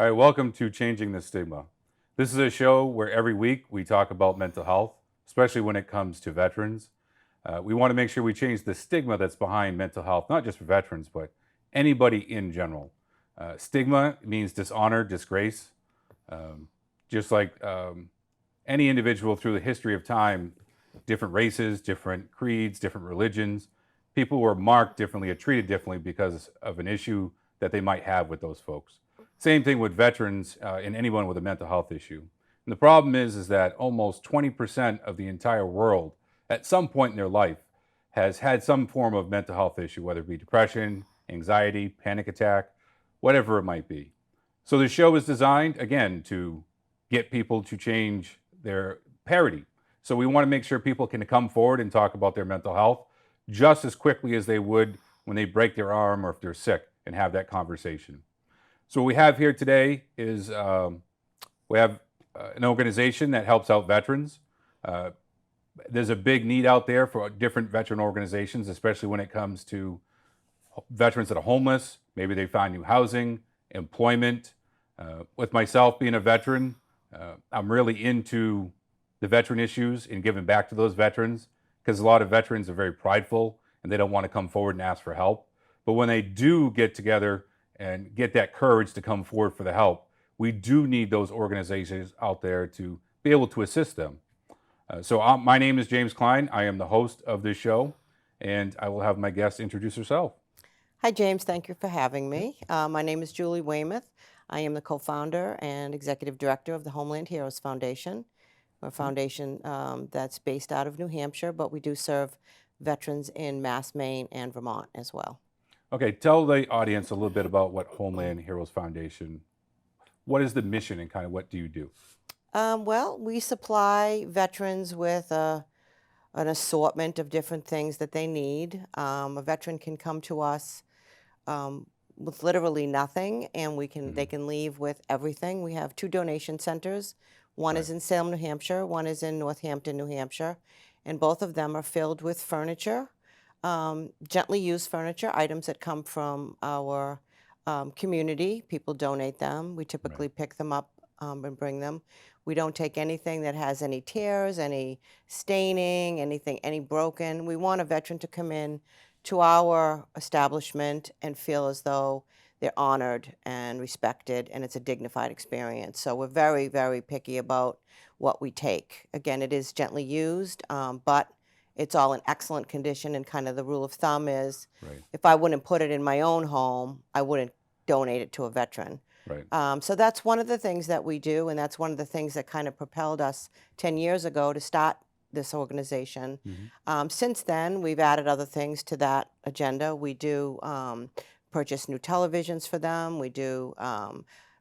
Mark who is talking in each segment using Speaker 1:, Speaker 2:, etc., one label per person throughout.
Speaker 1: All right, welcome to Changing the Stigma. This is a show where every week we talk about mental health, especially when it comes to veterans. We want to make sure we change the stigma that's behind mental health, not just for veterans, but anybody in general. Stigma means dishonor, disgrace. Um, just like any individual through the history of time, different races, different creeds, different religions, people were marked differently or treated differently because of an issue that they might have with those folks. Same thing with veterans and anyone with a mental health issue. And the problem is that almost 20% of the entire world at some point in their life has had some form of mental health issue, whether it be depression, anxiety, panic attack, whatever it might be. So the show is designed, again, to get people to change their parity. So we want to make sure people can come forward and talk about their mental health just as quickly as they would when they break their arm or if they're sick and have that conversation. So what we have here today is we have an organization that helps out veterans. Uh, there's a big need out there for different veteran organizations, especially when it comes to veterans that are homeless. Maybe they find new housing, employment. With myself being a veteran, I'm really into the veteran issues and giving back to those veterans because a lot of veterans are very prideful and they don't want to come forward and ask for help. But when they do get together and get that courage to come forward for the help, we do need those organizations out there to be able to assist them. My name is James Cline. I am the host of this show, and I will have my guest introduce herself.
Speaker 2: Hi, James. Thank you for having me. My name is Julie Weymouth. I am the co-founder and executive director of the Homeland Heroes Foundation. We're a foundation that's based out of New Hampshire, but we do serve veterans in Mass, Maine, and Vermont as well.
Speaker 1: Okay, tell the audience a little bit about what Homeland Heroes Foundation, what is the mission and kind of what do you do?
Speaker 2: Well, we supply veterans with an assortment of different things that they need. A veteran can come to us with literally nothing, and they can leave with everything. We have two donation centers. One is
Speaker 1: Right.
Speaker 2: in Salem, New Hampshire. One is in Northampton, New Hampshire, and both of them are filled with furniture, gently used furniture, items that come from our community. People donate them. We
Speaker 1: Right.
Speaker 2: typically pick them up and bring them. We don't take anything that has any tears, any staining, anything, any broken. We want a veteran to come in to our establishment and feel as though they're honored and respected and it's a dignified experience. So we're very, very picky about what we take. Again, it is gently used, but it's all in excellent condition. And kind of the rule of thumb is
Speaker 1: Right.
Speaker 2: if I wouldn't put it in my own home, I wouldn't donate it to a veteran.
Speaker 1: Right.
Speaker 2: So that's one of the things that we do, and that's one of the things that kind of propelled us 10 years ago to start this organization.
Speaker 1: Mhm.
Speaker 2: Since then, we've added other things to that agenda. We do purchase new televisions for them. We do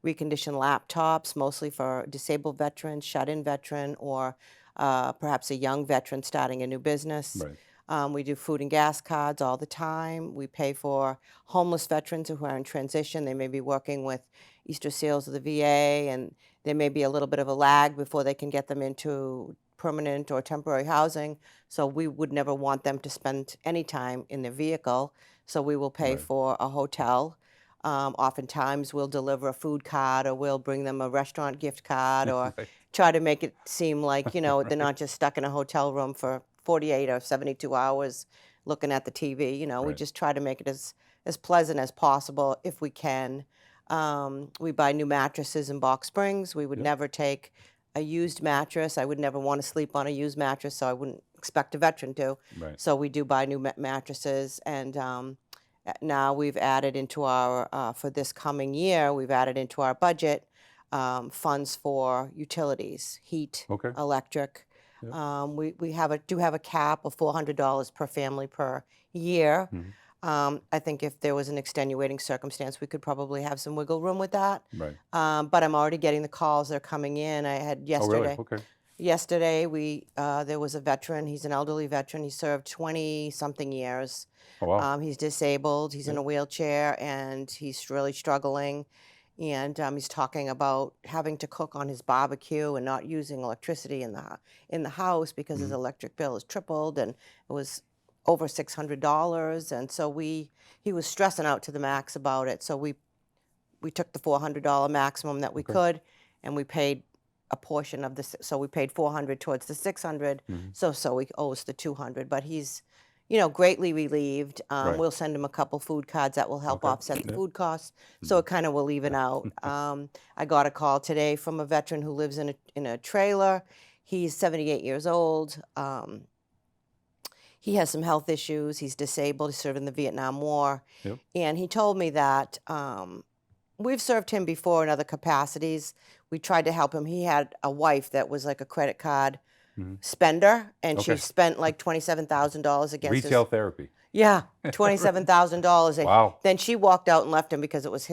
Speaker 2: recondition laptops, mostly for disabled veterans, shut-in veteran, or perhaps a young veteran starting a new business.
Speaker 1: Right.
Speaker 2: We do food and gas cards all the time. We pay for homeless veterans who are in transition. They may be working with Easter Seals of the VA, and there may be a little bit of a lag before they can get them into permanent or temporary housing. So we would never want them to spend any time in their vehicle. So we will pay
Speaker 1: Right.
Speaker 2: for a hotel. Oftentimes we'll deliver a food card or we'll bring them a restaurant gift card or
Speaker 1: Right.
Speaker 2: try to make it seem like, they're
Speaker 1: Right.
Speaker 2: not just stuck in a hotel room for 48 or 72 hours looking at the TV. We
Speaker 1: Right.
Speaker 2: just try to make it as pleasant as possible if we can. We buy new mattresses in Box Springs. We would
Speaker 1: Yep.
Speaker 2: never take a used mattress. I would never want to sleep on a used mattress, so I wouldn't expect a veteran to.
Speaker 1: Right.
Speaker 2: So we do buy new mattresses, and now we've added into our for this coming year, we've added into our budget funds for utilities, heat,
Speaker 1: Okay.
Speaker 2: electric.
Speaker 1: Yep.
Speaker 2: We do have a cap of $400 per family per year.
Speaker 1: Mhm.
Speaker 2: I think if there was an extenuating circumstance, we could probably have some wiggle room with that.
Speaker 1: Right.
Speaker 2: But I'm already getting the calls that are coming in. I had
Speaker 1: Oh, really?
Speaker 2: yesterday.
Speaker 1: Okay.
Speaker 2: Yesterday, there was a veteran. He's an elderly veteran. He served 20 something years.
Speaker 1: Oh, wow.
Speaker 2: He's disabled. He's in
Speaker 1: Yep.
Speaker 2: a wheelchair, and he's really struggling. And he's talking about having to cook on his barbecue and not using electricity in the house because his
Speaker 1: Mhm.
Speaker 2: electric bill has tripled, and it was over $600. And so he was stressing out to the max about it. So we we took the $400 maximum that we could, and we paid a portion of this. So we paid $400 towards the $600. So he owes the $200, but he's, greatly relieved.
Speaker 1: Right.
Speaker 2: We'll send him a couple food cards that will help offset the
Speaker 1: Yep.
Speaker 2: food costs. So it kind of will even out. I got a call today from a veteran who lives in a trailer. He's 78 years old. He has some health issues. He's disabled. He served in the Vietnam War.
Speaker 1: Yep.
Speaker 2: And he told me that we've served him before in other capacities. We tried to help him. He had a wife that was like a credit card spender, and she spent like $27,000 against
Speaker 1: Retail therapy.
Speaker 2: Yeah, $27,000. And
Speaker 1: Wow.
Speaker 2: then she walked out and left him because it was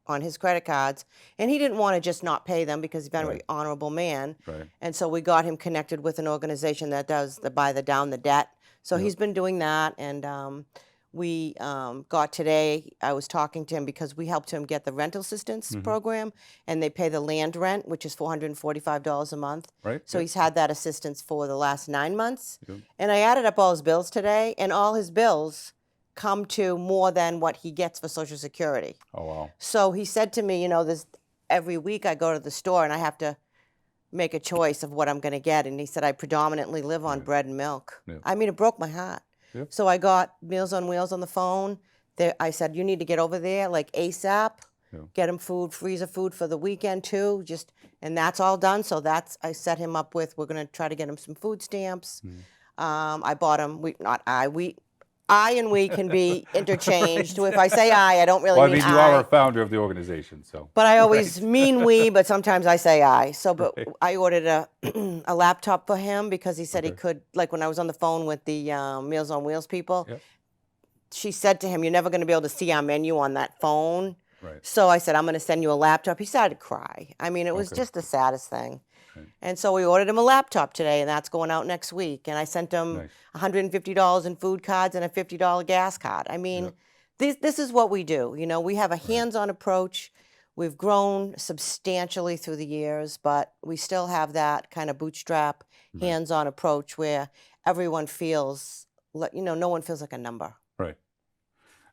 Speaker 2: on his credit cards. And he didn't want to just not pay them because he's been a very honorable man.
Speaker 1: Right.
Speaker 2: And so we got him connected with an organization that does down the debt. So he's been doing that, and we got today, I was talking to him because we helped him get the rental assistance program, and they pay the land rent, which is $445 a month.
Speaker 1: Right.
Speaker 2: So he's had that assistance for the last 9 months.
Speaker 1: Yep.
Speaker 2: And I added up all his bills today, and all his bills come to more than what he gets for Social Security.
Speaker 1: Oh, wow.
Speaker 2: So he said to me, every week I go to the store and I have to make a choice of what I'm going to get. And he said, I predominantly live on bread and milk.
Speaker 1: Yeah.
Speaker 2: I mean, it broke my heart.
Speaker 1: Yep.
Speaker 2: So I got Meals on Wheels on the phone. I said, you need to get over there like ASAP.
Speaker 1: Yeah.
Speaker 2: Get him food, freezer food for the weekend too. And that's all done. So I set him up with, we're going to try to get him some food stamps. I bought him, I and we can be interchanged. If I say I don't really
Speaker 1: Well, I
Speaker 2: mean
Speaker 1: mean, you are a founder of the organization, so.
Speaker 2: But I always mean we, but sometimes I say I. So, but I ordered a laptop for him because he said he could, like when I was on the phone with the Meals on Wheels people, she said to him, you're never going to be able to see our menu on that phone.
Speaker 1: Right.
Speaker 2: So I said, I'm going to send you a laptop. He started to cry. I mean, it was just the saddest thing. Right. And so we ordered him a laptop today, and that's going out next week. And I sent him $150 in food cards and a $50 gas card. I mean, this is what we do. We have a hands-on approach. We've grown substantially through the years, but we still have that kind of bootstrap, hands-on approach where everyone feels, no one feels like a number.
Speaker 1: Right.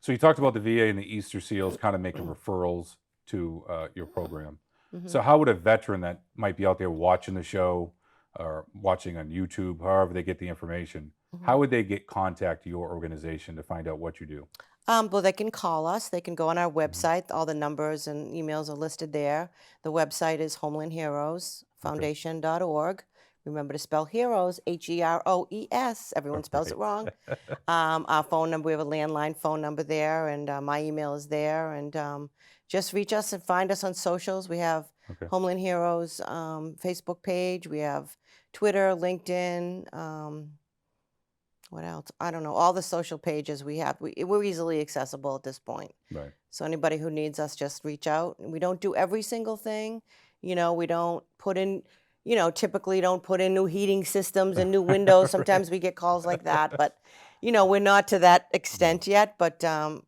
Speaker 1: So you talked about the VA and the Easter SEALs kind of making referrals to your program. So how would a veteran that might be out there watching the show or watching on YouTube, however they get the information, how would they contact your organization to find out what you do?
Speaker 2: Well, they can call us. They can go on our website. All the numbers and emails are listed there. The website is homelandheroesfoundation.org. Remember to spell heroes, Heroes. Everyone spells it wrong. Our phone number, we have a landline phone number there, and my email is there. And just reach us and find us on socials. We have Homeland Heroes Facebook page. We have Twitter, LinkedIn. What else? I don't know. All the social pages we have. We're easily accessible at this point.
Speaker 1: Right.
Speaker 2: So anybody who needs us, just reach out. We don't do every single thing. We don't put in... typically don't put in new heating systems and new windows. Sometimes we get calls like that, but, we're not to that extent yet, but,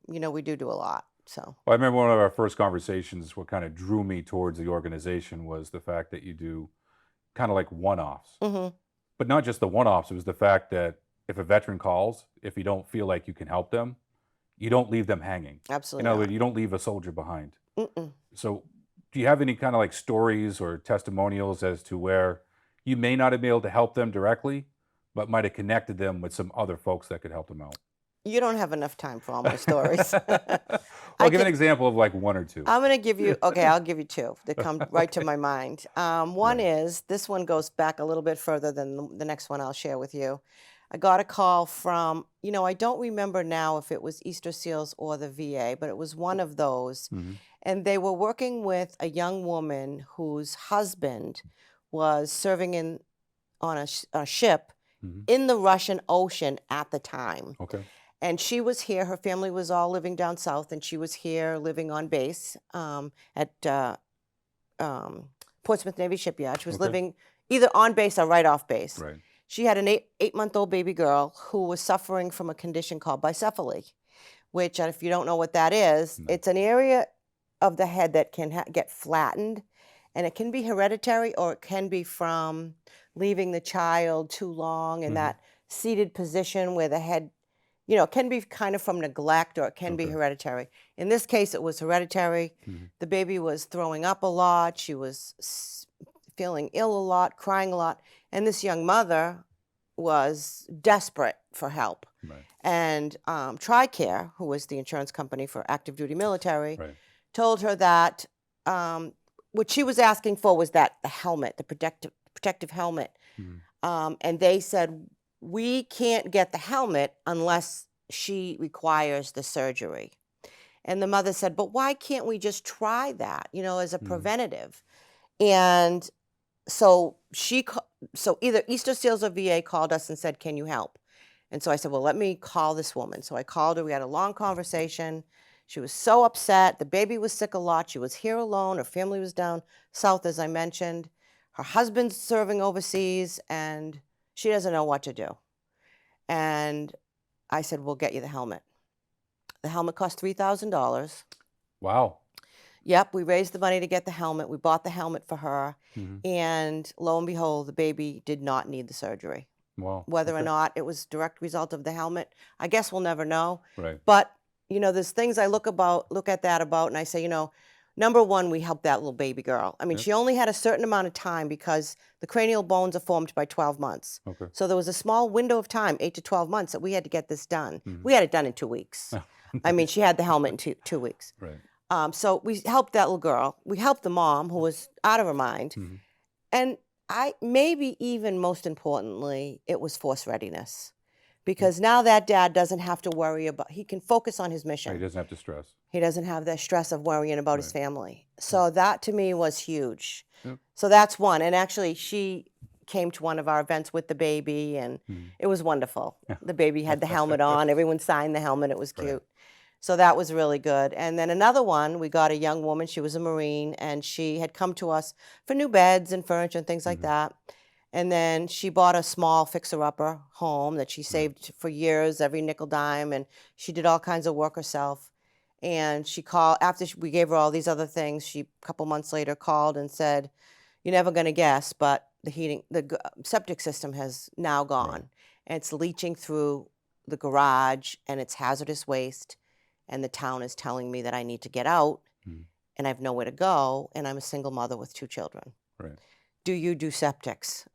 Speaker 2: we do a lot, so.
Speaker 1: Well, I remember one of our first conversations, what kind of drew me towards the organization was the fact that you do kind of like one-offs. But not just the one-offs, it was the fact that if a veteran calls, if you don't feel like you can help them, you don't leave them hanging.
Speaker 2: Absolutely.
Speaker 1: In other words, you don't leave a soldier behind. So do you have any kind of like stories or testimonials as to where you may not have been able to help them directly, but might have connected them with some other folks that could help them out?
Speaker 2: You don't have enough time for all my stories.
Speaker 1: I'll give an example of like one or two.
Speaker 2: I'm going to give you, I'll give you two that come right to my mind. One is, this one goes back a little bit further than the next one I'll share with you. I got a call from, I don't remember now if it was Easter SEALs or the VA, but it was one of those. And they were working with a young woman whose husband was serving on a ship in the Russian Ocean at the time.
Speaker 1: Okay.
Speaker 2: And she was here. Her family was all living down south, and she was here living on base at Portsmouth Navy Shipyard. She was living either on base or right off base.
Speaker 1: Right.
Speaker 2: She had an eight-month-old baby girl who was suffering from a condition called bicephaly, which, if you don't know what that is, it's an area of the head that can get flattened, and it can be hereditary, or it can be from leaving the child too long in that seated position where the head you know, it can be kind of from neglect or it can be
Speaker 1: Okay.
Speaker 2: hereditary. In this case, it was hereditary.
Speaker 1: Mhm.
Speaker 2: The baby was throwing up a lot. She was feeling ill a lot, crying a lot. And this young mother was desperate for help.
Speaker 1: Right.
Speaker 2: And TRICARE, who was the insurance company for active duty military,
Speaker 1: Right.
Speaker 2: told her that what she was asking for was that the helmet, the protective helmet.
Speaker 1: Mhm.
Speaker 2: And they said, we can't get the helmet unless she requires the surgery. And the mother said, but why can't we just try that, you know, as a
Speaker 1: Mhm.
Speaker 2: preventative? And so so either Easter Seals or VA called us and said, can you help? And so I said, well, let me call this woman. So I called her. We had a long conversation. She was so upset. The baby was sick a lot. She was here alone. Her family was down south, as I mentioned. Her husband's serving overseas, and she doesn't know what to do. And I said, we'll get you the helmet. The helmet cost $3,000.
Speaker 1: Wow.
Speaker 2: Yep, we raised the money to get the helmet. We bought the helmet for her.
Speaker 1: Mhm.
Speaker 2: And lo and behold, the baby did not need the surgery.
Speaker 1: Wow.
Speaker 2: Whether or
Speaker 1: Okay.
Speaker 2: not it was direct result of the helmet, I guess we'll never know.
Speaker 1: Right.
Speaker 2: But, you know, there's things I look at that about, and I say, you know, number one, we helped that little baby girl. I mean,
Speaker 1: Yep.
Speaker 2: she only had a certain amount of time because the cranial bones are formed by 12 months.
Speaker 1: Okay.
Speaker 2: So there was a small window of time, 8 to 12 months, that we had to get this done.
Speaker 1: Mhm.
Speaker 2: We had it done in 2 weeks. I mean, she had the helmet in two weeks.
Speaker 1: Right.
Speaker 2: So we helped that little girl. We helped the mom who was out of her mind.
Speaker 1: Mhm.
Speaker 2: And maybe even most importantly, it was force readiness. Because now that dad doesn't have to worry about, he can focus on his
Speaker 1: He
Speaker 2: mission.
Speaker 1: doesn't have to stress.
Speaker 2: He doesn't have the stress of worrying about his
Speaker 1: Right.
Speaker 2: family. So that to me was huge.
Speaker 1: Yep.
Speaker 2: So that's one. And actually, she came to one of our events with the baby, and
Speaker 1: Mhm.
Speaker 2: it was wonderful.
Speaker 1: Yeah.
Speaker 2: The baby had the helmet on. Everyone signed the helmet. It was
Speaker 1: Right.
Speaker 2: cute. So that was really good. And then another one, we got a young woman. She was a Marine, and she had come to us for new beds and furniture and things like
Speaker 1: Mhm.
Speaker 2: that. And then she bought a small fixer-upper home that she saved for years, every nickel dime, and she did all kinds of work herself. And she called after we gave her all these other things. She a couple months later called and said, "You're never going to guess, but the septic system has now gone, and it's leaching through the garage, and it's hazardous waste, and the town is telling me that I need to get out,
Speaker 1: Mhm.
Speaker 2: and I have nowhere to go, and I'm a single mother with 2 children.
Speaker 1: Right.
Speaker 2: Do you do septics?"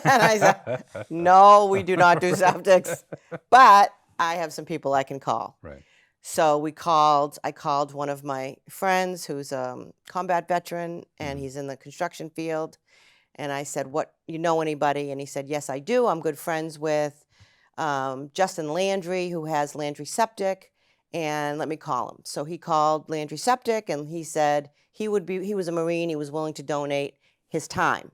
Speaker 2: And I said, "No, we do not do septics, but I have some people I can call."
Speaker 1: Right.
Speaker 2: So I called one of my friends who's a combat veteran, and
Speaker 1: Mhm.
Speaker 2: he's in the construction field. And I said, "What, you know anybody?" And he said, "Yes, I do. I'm good friends with Justin Landry, who has Landry Septic, and let me call him." So he called Landry Septic, and he said he was a Marine, he was willing to donate his time.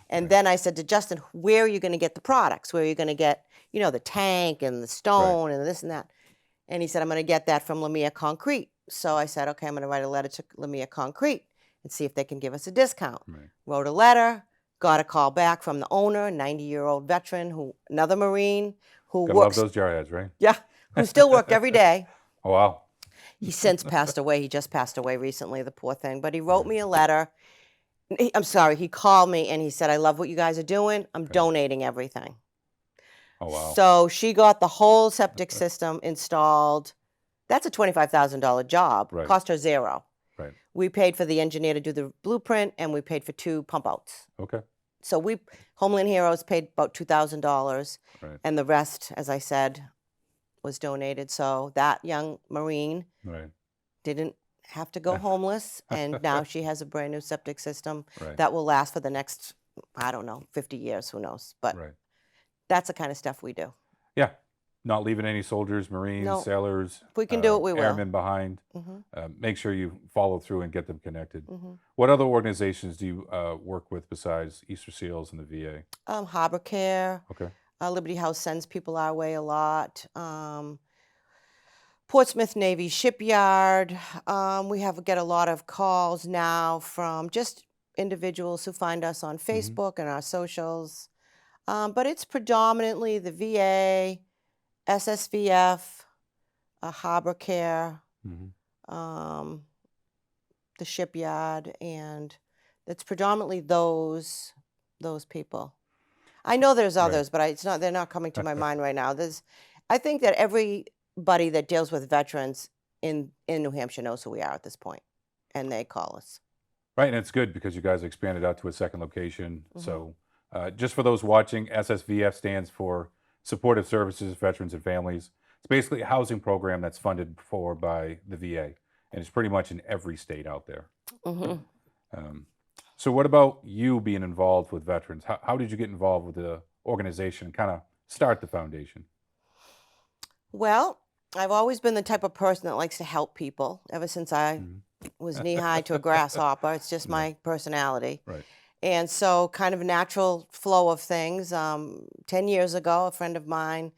Speaker 2: And
Speaker 1: Right.
Speaker 2: then I said to Justin, "Where are you going to get the products? Where are you going to get, you know, the tank and the stone and this and that?" And he said, "I'm going to get that from Lamia Concrete." So I said, "Okay, I'm going to write a letter to Lamia Concrete and see if they can give us a discount."
Speaker 1: Right.
Speaker 2: Wrote a letter, got a call back from the owner, 90-year-old veteran, another Marine who
Speaker 1: Gotta love
Speaker 2: works,
Speaker 1: those jarheads, right?
Speaker 2: yeah, who still worked every day.
Speaker 1: Oh, wow.
Speaker 2: He's since passed away. He just passed away recently, the poor thing. But he wrote me a letter. I'm sorry, he called me and he said, "I love what you guys are doing. I'm donating everything."
Speaker 1: Oh, wow.
Speaker 2: So she got the whole septic system installed. That's a $25,000 job.
Speaker 1: Right.
Speaker 2: Cost her zero.
Speaker 1: Right.
Speaker 2: We paid for the engineer to do the blueprint, and we paid for 2 pump outs.
Speaker 1: Okay.
Speaker 2: So Homeland Heroes paid about $2,000,
Speaker 1: Right.
Speaker 2: and the rest, as I said, was donated. So that young Marine
Speaker 1: Right.
Speaker 2: didn't have to go homeless, and now she has a brand new septic system
Speaker 1: Right.
Speaker 2: that will last for the next, I don't know, 50 years, who knows. But
Speaker 1: Right.
Speaker 2: that's the kind of stuff we do.
Speaker 1: Yeah. Not leaving any soldiers, Marines,
Speaker 2: No.
Speaker 1: sailors,
Speaker 2: If we can do it, we will.
Speaker 1: airmen behind.
Speaker 2: hmm
Speaker 1: Make sure you follow through and get them connected.
Speaker 2: hmm
Speaker 1: What other organizations do you work with besides Easter Seals and the VA?
Speaker 2: Harbor Care,
Speaker 1: Okay.
Speaker 2: Liberty House sends people our way a lot. Portsmouth Navy Shipyard. We get a lot of calls now from just individuals who find us on Facebook and our socials. But it's predominantly the VA, SSVF, Harbor Care,
Speaker 1: hmm
Speaker 2: um, the shipyard, and it's predominantly those people. I know there's
Speaker 1: Right.
Speaker 2: others, but they're not coming to my mind right now. I think that everybody that deals with veterans in New Hampshire knows who we are at this point, and they call us.
Speaker 1: Right, and it's good because you guys expanded out to a second location.
Speaker 2: Mhm.
Speaker 1: So, just for those watching, SSVF stands for Supportive Services, Veterans and Families. It's basically a housing program that's funded for by the VA, and it's pretty much in every state out there.
Speaker 2: Mhm.
Speaker 1: Um, so, what about you being involved with veterans? How did you get involved with the organization and kind of start the foundation?
Speaker 2: Well, I've always been the type of person that likes to help people ever since I
Speaker 1: Mhm.
Speaker 2: was knee high to a grasshopper. It's just
Speaker 1: Yeah,
Speaker 2: my personality.
Speaker 1: right.
Speaker 2: And so, kind of a natural flow of things. 10 years ago, a friend of mine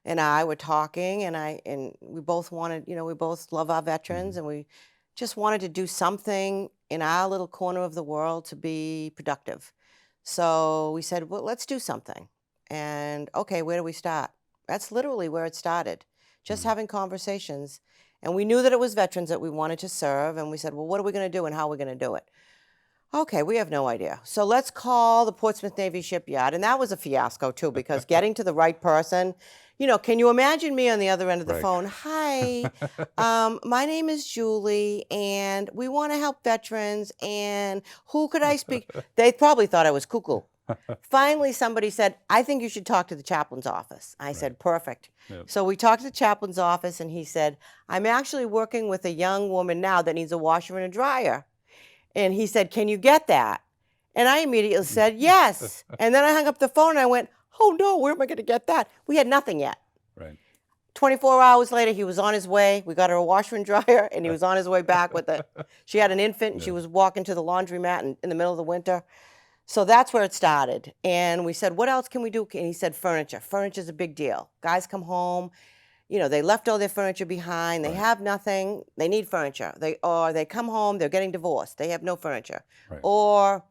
Speaker 2: and I were talking, and we both wanted, we both love our veterans,
Speaker 1: Mhm.
Speaker 2: and we just wanted to do something in our little corner of the world to be productive. So we said, well, let's do something. And okay, where do we start? That's literally where it started, just
Speaker 1: Mhm.
Speaker 2: having conversations. And we knew that it was veterans that we wanted to serve. And we said, well, what are we going to do and how are we going to do it? Okay, we have no idea. So let's call the Portsmouth Navy Shipyard. And that was a fiasco too, because getting to the right person, can you imagine me on the other end of the
Speaker 1: Right.
Speaker 2: phone? Hi, my name is Julie, and we want to help veterans. And who could I speak? They probably thought I was cuckoo. Finally, somebody said, I think you should talk to the chaplain's office. I
Speaker 1: Right.
Speaker 2: said, perfect.
Speaker 1: Yep.
Speaker 2: So we talked to the chaplain's office, and he said, I'm actually working with a young woman now that needs a washer and a dryer. And he said, can you get that? And I immediately said, yes. And then I hung up the phone and I went, oh no, where am I going to get that? We had nothing yet.
Speaker 1: Right.
Speaker 2: 24 hours later, he was on his way. We got her a washer and dryer, and he was on his way back with it. She had an infant, and she
Speaker 1: Yeah.
Speaker 2: was walking to the laundromat in the middle of the winter. So that's where it started. And we said, what else can we do? And he said, furniture. Furniture's a big deal. Guys come home, they left all their furniture behind. They
Speaker 1: Right.
Speaker 2: have nothing. They need furniture. They come home. They're getting divorced. They have no furniture.
Speaker 1: Right.
Speaker 2: Or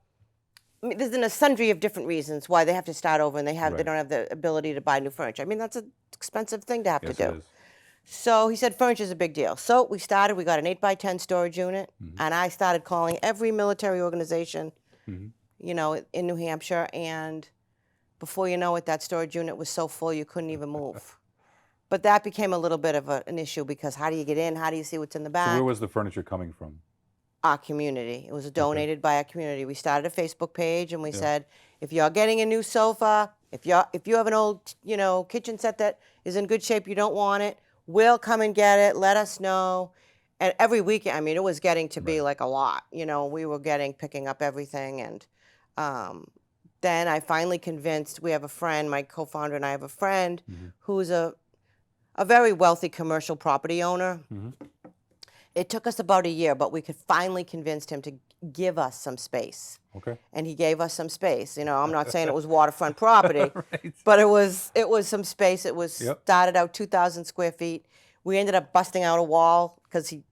Speaker 2: there's a sundry of different reasons why they have to start over and they
Speaker 1: Right.
Speaker 2: don't have the ability to buy new furniture. I mean, that's an expensive thing to have
Speaker 1: Yes,
Speaker 2: to
Speaker 1: it
Speaker 2: do.
Speaker 1: is.
Speaker 2: So he said furniture is a big deal. So we started. We got an 8x10 storage unit,
Speaker 1: Mhm.
Speaker 2: and I started calling every military organization,
Speaker 1: Mhm.
Speaker 2: in New Hampshire. And before you know it, that storage unit was so full you couldn't even move. But that became a little bit of an issue because how do you get in? How do you see what's in the
Speaker 1: So, where
Speaker 2: back?
Speaker 1: was the furniture coming from?
Speaker 2: Our community. It was donated by our community. We started a Facebook page and we
Speaker 1: Yeah.
Speaker 2: said, if you're getting a new sofa, if you have an old, kitchen set that is in good shape, you don't want it, we'll come and get it. Let us know. And every week, I mean, it was getting to be
Speaker 1: Right.
Speaker 2: like a lot. We were picking up everything. And um, then I finally convinced, we have a friend, my co-founder and I have a friend
Speaker 1: Mhm.
Speaker 2: who's a very wealthy commercial property owner.
Speaker 1: Mhm.
Speaker 2: It took us about a year, but we could finally convince him to give us some space.
Speaker 1: Okay.
Speaker 2: And he gave us some space. I'm not saying it was waterfront property,
Speaker 1: Right.
Speaker 2: but it was some space. It was
Speaker 1: Yep.
Speaker 2: started out 2,000 square feet. We ended up busting out a wall because he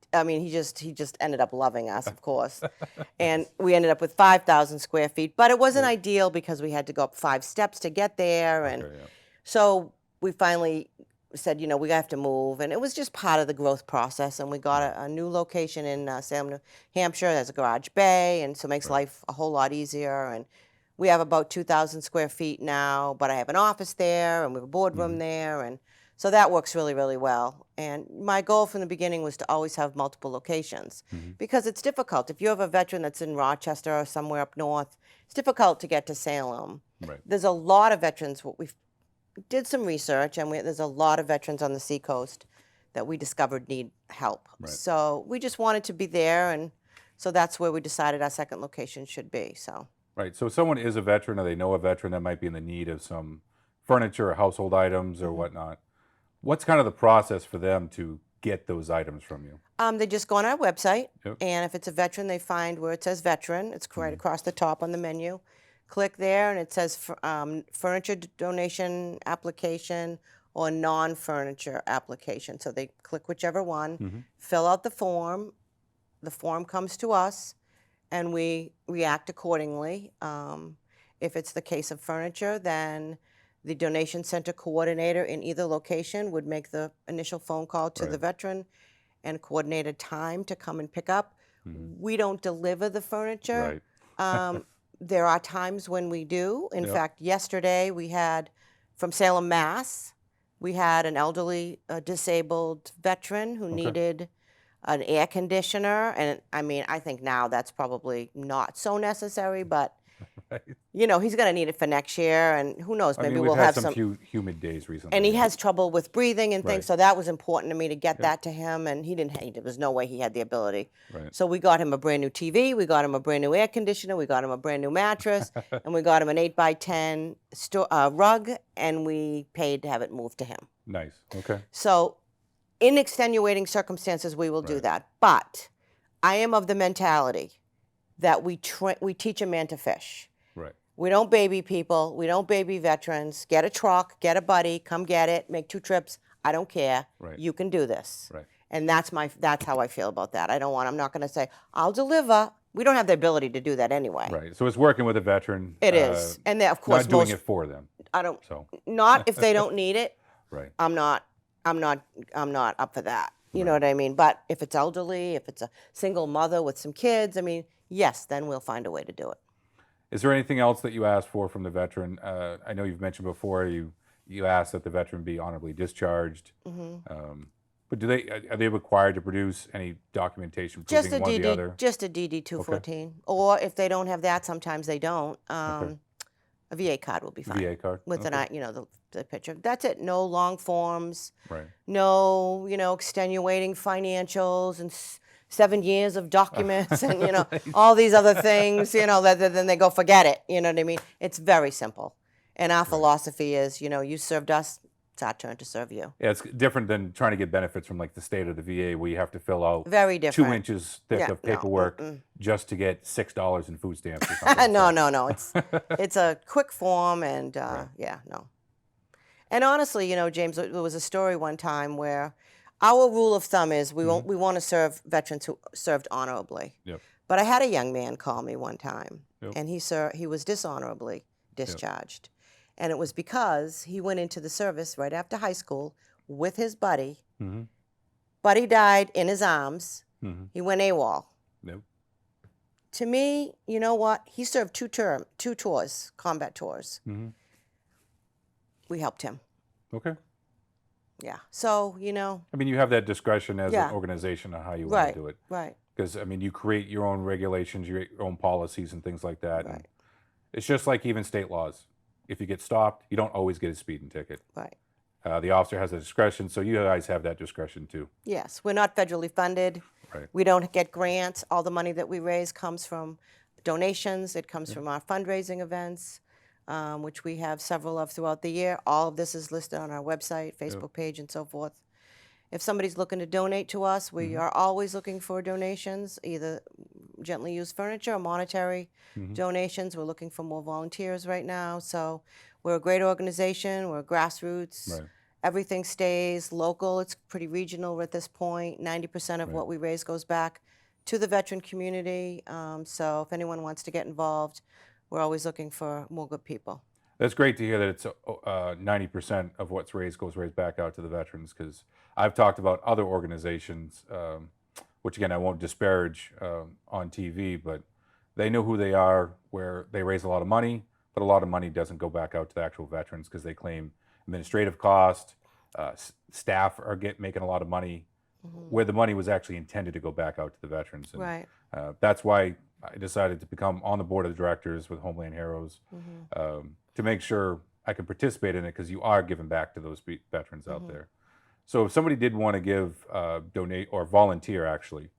Speaker 2: just ended up loving us, of course. And we ended up with 5,000 square feet, but it wasn't
Speaker 1: Yep.
Speaker 2: ideal because we had to go up 5 steps to get there. And
Speaker 1: Okay. Yeah.
Speaker 2: so we finally said, we have to move. And it was just part of the growth process. And we got a new location in Salem, New Hampshire. There's a garage bay, and so it makes
Speaker 1: Right.
Speaker 2: life a whole lot easier. And we have about 2,000 square feet now, but I have an office there, and we have a boardroom
Speaker 1: Mhm.
Speaker 2: there. And so that works really, really well. And my goal from the beginning was to always have multiple locations
Speaker 1: Mhm.
Speaker 2: because it's difficult. If you have a veteran that's in Rochester or somewhere up north, it's difficult to get to Salem.
Speaker 1: Right.
Speaker 2: There's a lot of veterans. We did some research, and there's a lot of veterans on the seacoast that we discovered need help.
Speaker 1: Right.
Speaker 2: So we just wanted to be there, and so that's where we decided our second location should be. So
Speaker 1: Right. So, if someone is a veteran or they know a veteran that might be in the need of some furniture or household items or
Speaker 2: Mhm.
Speaker 1: whatnot, what's kind of the process for them to get those items from you?
Speaker 2: they just go on our website,
Speaker 1: Yep.
Speaker 2: and if it's a veteran, they find where it says veteran. It's right
Speaker 1: Mhm.
Speaker 2: across the top on the menu. Click there, and it says furniture donation application or non-furniture application. So they click whichever one,
Speaker 1: Mhm.
Speaker 2: fill out the form. The form comes to us, and we react accordingly. If it's the case of furniture, then the donation center coordinator in either location would make the initial phone call to the
Speaker 1: Right.
Speaker 2: veteran and coordinate a time to come and pick up.
Speaker 1: Mhm.
Speaker 2: We don't deliver the furniture.
Speaker 1: Right.
Speaker 2: There are times when we do. In
Speaker 1: Yep.
Speaker 2: fact, yesterday we had from Salem, Mass. We had an elderly disabled veteran who needed an air conditioner, and I mean, I think now that's probably not so necessary, but
Speaker 1: Right.
Speaker 2: you know, he's going to need it for next year, and who knows,
Speaker 1: I
Speaker 2: maybe
Speaker 1: mean, we've
Speaker 2: we'll
Speaker 1: had
Speaker 2: have
Speaker 1: some
Speaker 2: some.
Speaker 1: humid days recently.
Speaker 2: And he
Speaker 1: yeah.
Speaker 2: has trouble with breathing and things,
Speaker 1: Right.
Speaker 2: so that was important to me to get
Speaker 1: Yep.
Speaker 2: that to him, and he didn't. There was no way he had the ability.
Speaker 1: Right.
Speaker 2: So we got him a brand new TV, we got him a brand new air conditioner, we got him a brand new mattress, and we got him an 8x10 rug, and we paid to have it moved to him.
Speaker 1: Nice. Okay.
Speaker 2: So, in extenuating circumstances, we will do
Speaker 1: Right.
Speaker 2: that. But I am of the mentality that we teach a man to fish.
Speaker 1: Right.
Speaker 2: We don't baby people. We don't baby veterans. Get a truck, get a buddy, come get it, make 2 trips. I don't care.
Speaker 1: Right.
Speaker 2: You can do this.
Speaker 1: Right.
Speaker 2: And that's how I feel about that. I'm not going to say, I'll deliver. We don't have the ability to do that anyway.
Speaker 1: Right. So it's working with a veteran.
Speaker 2: It is. And then, of course,
Speaker 1: not doing it for them.
Speaker 2: I don't,
Speaker 1: So.
Speaker 2: not if they don't need it.
Speaker 1: Right.
Speaker 2: I'm not up for that. You know
Speaker 1: Right.
Speaker 2: what I mean? But if it's elderly, if it's a single mother with some kids, I mean, yes, then we'll find a way to do it.
Speaker 1: Is there anything else that you asked for from the veteran? I know you've mentioned before you asked that the veteran be honorably discharged. But are they required to produce any documentation proving one or the other?
Speaker 2: Just a DD 214, or if they don't have that, sometimes they don't.
Speaker 1: Okay.
Speaker 2: A VA card will be fine.
Speaker 1: VA card
Speaker 2: with
Speaker 1: okay.
Speaker 2: the picture. That's it. No long forms.
Speaker 1: Right.
Speaker 2: No, extenuating financials and 7 years of documents and
Speaker 1: Right.
Speaker 2: all these other things. Then they go forget it. You know what I mean? It's very simple. And our philosophy is, you served us. It's our turn to serve you.
Speaker 1: Yeah, it's different than trying to get benefits from like the state or the VA, where you have to fill out
Speaker 2: Very
Speaker 1: 2
Speaker 2: different.
Speaker 1: inches thick
Speaker 2: Yeah,
Speaker 1: of
Speaker 2: no,
Speaker 1: paperwork just to get $6 in food stamps or something.
Speaker 2: No. It's a quick form, and no. And honestly, James, there was a story one time where our rule of thumb is we want to serve veterans who served honorably.
Speaker 1: Yep.
Speaker 2: But I had a young man call me one time,
Speaker 1: Yep.
Speaker 2: and he was dishonorably discharged. And it was because he went into the service right after high school with his buddy.
Speaker 1: Mm-hmm.
Speaker 2: Buddy died in his arms.
Speaker 1: Mm-hmm.
Speaker 2: He went AWOL.
Speaker 1: Nope.
Speaker 2: To me, you know what? He served 2 tours, combat tours.
Speaker 1: Mm-hmm.
Speaker 2: We helped him.
Speaker 1: Okay.
Speaker 2: Yeah. So,
Speaker 1: I mean, you have that discretion as
Speaker 2: Yeah.
Speaker 1: an organization on how you want
Speaker 2: Right.
Speaker 1: to do it.
Speaker 2: Right.
Speaker 1: Because, I mean, you create your own regulations, your own policies and things like that.
Speaker 2: Right.
Speaker 1: And it's just like even state laws. If you get stopped, you don't always get a speeding ticket.
Speaker 2: Right.
Speaker 1: The officer has a discretion, so you guys have that discretion too.
Speaker 2: Yes. We're not federally funded.
Speaker 1: Right.
Speaker 2: We don't get grants. All the money that we raise comes from donations. It comes from our fundraising events, which we have several of throughout the year. All of this is listed on our website, Facebook page, and so forth. If somebody's looking to donate to us, we are always looking for donations, either gently used furniture or monetary donations. We're looking for more volunteers right now. So we're a great organization. We're grassroots.
Speaker 1: Right.
Speaker 2: Everything stays local. It's pretty regional at this point. 90% of what we raise goes back to the veteran community. So if anyone wants to get involved, we're always looking for more good people.
Speaker 1: That's great to hear that it's 90% of what's raised goes right back out to the veterans, because I've talked about other organizations, which again, I won't disparage on TV, but they know who they are, where they raise a lot of money, but a lot of money doesn't go back out to the actual veterans because they claim administrative cost, staff are making a lot of money, where the money was actually intended to go back out to the veterans. And,
Speaker 2: Right.
Speaker 1: that's why I decided to become on the board of directors with Homeland Heroes, to make sure I can participate in it, because you are giving back to those veterans out there. So if somebody did want to give, donate, or volunteer actually,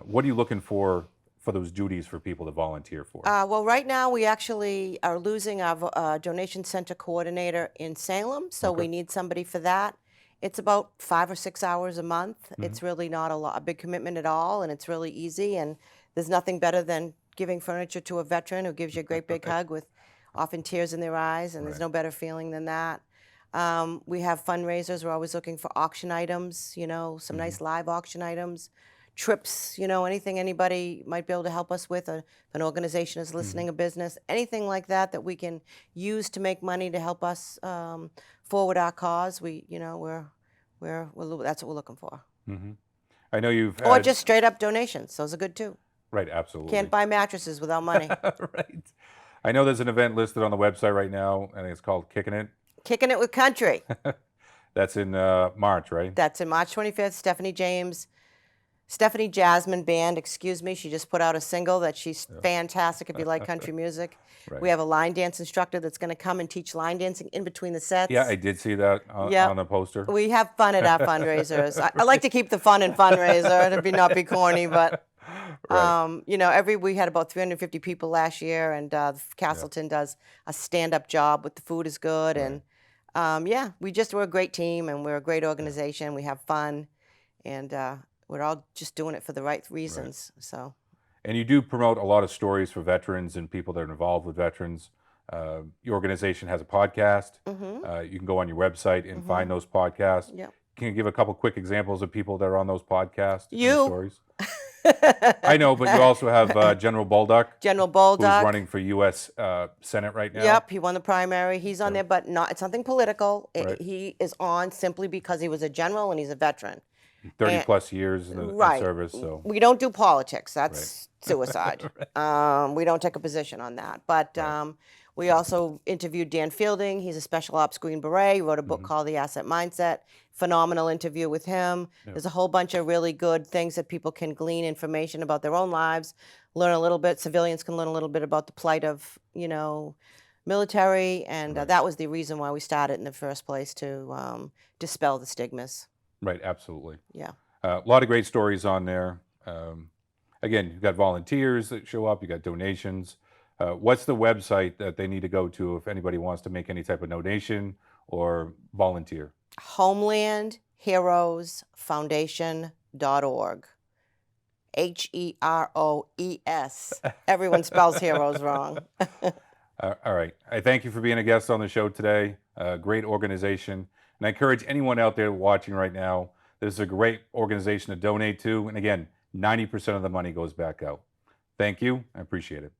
Speaker 1: what are you looking for those duties for people to volunteer for?
Speaker 2: Well, right now we actually are losing our donation center coordinator in Salem, so we need somebody for that. It's about 5 or 6 hours a month. It's really not a big commitment at all, and it's really easy. And there's nothing better than giving furniture to a veteran who gives you a great big hug with often tears in their eyes, and there's no better feeling than that. We have fundraisers. We're always looking for auction items, some nice live auction items, trips, anything anybody might be able to help us with. If an organization is listening, a business, anything like that that we can use to make money to help us forward our cause. That's what we're looking for.
Speaker 1: I know you've had,
Speaker 2: Or just straight up donations. Those are good too.
Speaker 1: right, absolutely.
Speaker 2: Can't buy mattresses without money.
Speaker 1: Right. I know there's an event listed on the website right now. I think it's called Kicking It.
Speaker 2: Kicking it with country.
Speaker 1: That's in March, right?
Speaker 2: That's in March 25th. Stephanie Jasmine Band, excuse me. She just put out a single that she's fantastic if you like country music.
Speaker 1: Right.
Speaker 2: We have a line dance instructor that's going to come and teach line dancing in between the sets.
Speaker 1: Yeah, I did see that on,
Speaker 2: Yep.
Speaker 1: on the poster.
Speaker 2: We have fun at our fundraisers. I like to keep the fun in fundraiser to not be corny, but
Speaker 1: Right.
Speaker 2: you know, we had about 350 people last year, and Castleton does a stand-up job with the food is good, and yeah, we're a great team, and we're a great organization. We have fun, and we're all just doing it for the right reasons. So.
Speaker 1: And you do promote a lot of stories for veterans and people that are involved with veterans. Your organization has a podcast. You can go on your website and find those podcasts.
Speaker 2: Yep.
Speaker 1: Can you give a couple quick examples of people that are on those podcasts? and the
Speaker 2: You.
Speaker 1: stories? I know, but you also have General Bolduc,
Speaker 2: General
Speaker 1: who's
Speaker 2: Bolduc.
Speaker 1: running for U.S. Senate right now.
Speaker 2: Yep, he won the primary. He's on there, but it's nothing political.
Speaker 1: Right.
Speaker 2: He is on simply because he was a general and he's a veteran.
Speaker 1: 30 plus years in the in service. So
Speaker 2: We don't do politics. That's suicide. We don't take a position on that. But we also interviewed Dan Fielding. He's a special ops Green Beret. He wrote a book called The Asset Mindset. Phenomenal interview with him. There's a whole bunch of really good things that people can glean information about their own lives, learn a little bit. Civilians can learn a little bit about the plight of, military. And that was the reason why we started in the first place, to dispel the stigmas.
Speaker 1: right, absolutely.
Speaker 2: Yeah.
Speaker 1: A lot of great stories on there. Again, you've got volunteers that show up. You got donations. What's the website that they need to go to if anybody wants to make any type of donation or volunteer?
Speaker 2: Homeland Heroes Foundation.org. HEROES. Everyone spells heroes wrong.
Speaker 1: All right. I thank you for being a guest on the show today. Great organization. And I encourage anyone out there watching right now, this is a great organization to donate to. And again, 90% of the money goes back out. Thank you. I appreciate it.